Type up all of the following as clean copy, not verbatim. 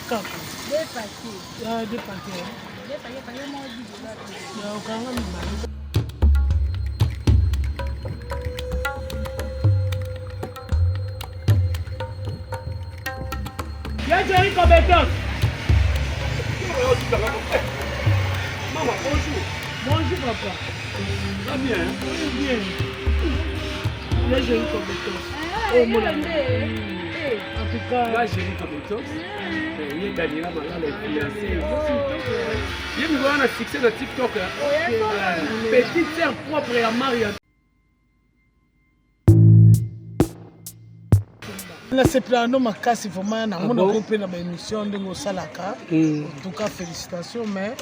kaka. Deux paquets. Ah, deux paquets. Deux paquets, moi, je dis de là. Ya okanga mibale. Viens, Jerry, compétence. Maman, bonjour. Bonjour, papa. Ça va bien, hein? Oui, bien. Viens, Jerry, compétence. Oh, mon ami. En tout cas... Là, j'ai dit comme une il y a Daniela Malala, influencée. Il y a un succès de TikTok. Petite sœur propre à Marianne. Na sepelano makasi vraiment na mona ko pe na ba émission ndenge osalaka. En tout cas félicitations mais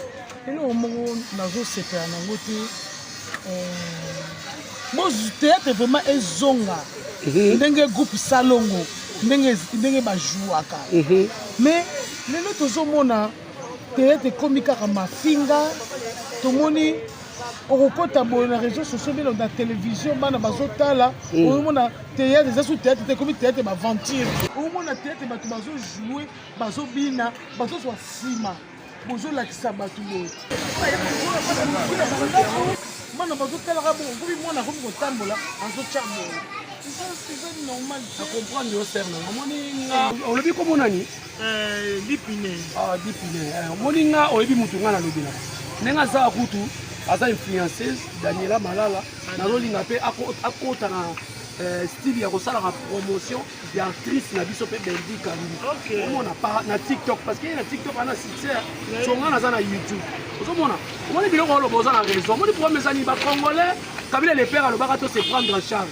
ino mongo nazo sepela nango te mo théâtre vraiment ezonga ndenge groupe salongo ndenge ba jouaka mais lelo tozomona théâtre komi kaka mafinga tomoni okokota boye na réseaux sociaux bino na télévision bana bazotala omona théâtre eza sous théâtre te komi théâtre baventure omona théâtre bato bazojouer bazobina bazozwa nsima bozolakisa bato boye bana bazotalaka bo okomi mwana akomi kotambola azotya boye c'est normal à comprendre yo sœur na moni nga olobi ko monani dipine dipine moni nga oyebi mutu nga na lobela nenga za kutu aza influenceuse Daniela Malala nazolinga pe akota na style ya kosalaka promotion ya actrice na biso pe Belgique omona na TikTok parce que na TikTok ana succès songa naza na YouTube ozomona omoni biloko oloba oza na raison omoni problème ezani bacongolais Kabila le père alobaka to se prendre en charge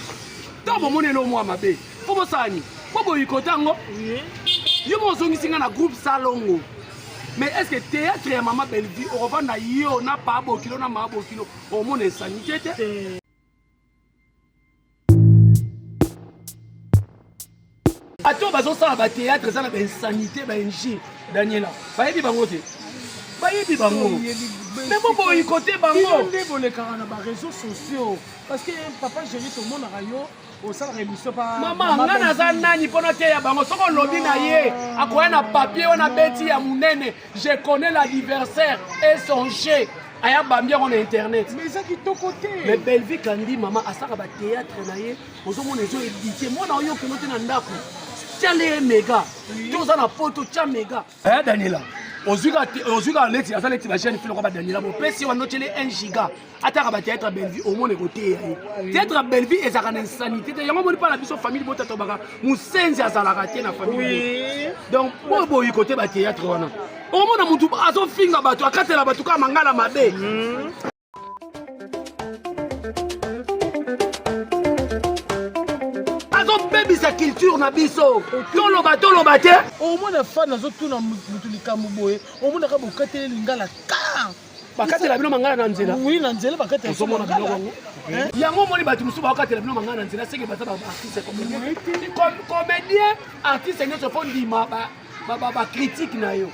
tant bomoni elo mwa mabe po bosani po boyikote yango yo mozongisi nga na groupe salongo. Mais est-ce que théâtre ya Maman Belle-Vie on va na yo na pa bokilo na ma bokilo au monde insanité te ato bazo sala ba théâtre ça na ba insanité ba nji Daniela bayebi bango te bayebi bango mais bon y côté bango ndé boleka na ba réseaux sociaux parce que papa Jerry tout le monde a yo au sein de l'émission pas maman nga naza nani pona te ya bango soko lobi na ye akoya na papier on a beti ya munene je connais l'anniversaire et son jeu aya bambia on internet mais ça qui ton côté mais Belle-Vie kandi maman asaka ba théâtre na ye ozomona ezo édité mona oyo kino te na ndako tia le méga toza na photo tia méga Daniela ozuka leti asa leti ba chaîne filo ko ba Daniela mo pesi wa notele 1 giga ataka ba théâtre Belle-Vie au monde côté ya théâtre Belle-Vie ezaka na insanité te yango moni pa la biso famille bota to baka musenzi azalaka te na famille donc boyi côté ba théâtre wana au monde mutu azo finga bato akatela bato ka mangala mabe baby sa culture na biso toloba te au moins fan azotuna mutu likambo boye au moins ka bokatela lingala ka bakatela bino mangala na nzela oui na nzela bakatela somona biloko yango moni bato musu bakatela bino mangala na nzela seke baza ba artiste comédien artiste nyonso fo ndima ba critique na yo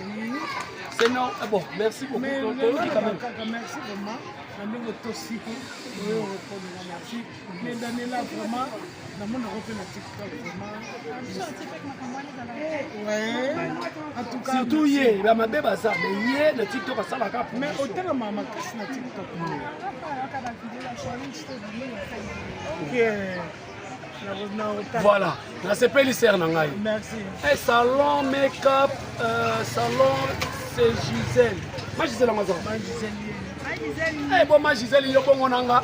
c'est non bon merci beaucoup merci vraiment ndenge tosi oyo reprendre merci mais Daniela vraiment na mona repé na TikTok vraiment en tout cas surtout ye ba mabeba ça mais ye na TikTok asala ka mais otala mama kasi na TikTok voilà na sepeli sœur na ngai merci un salon make-up salon c'est Gisèle ma Gisèle amazo ma Gisèle bon ma Gisèle yo bongo nanga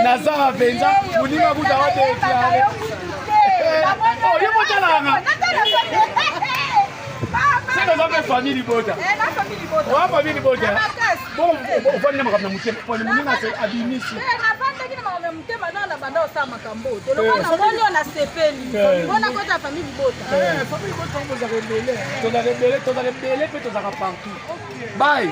naza venza muninga buta wate tiare oh yo motalanga c'est dans la famille libota la famille libota bon on va ndema kabna mutie pour muninga c'est abinisi mutema na banda osala makambo tolokana moni ona sepeli bona kota famille libota famille libota on vous a rebelle pe to za partout bye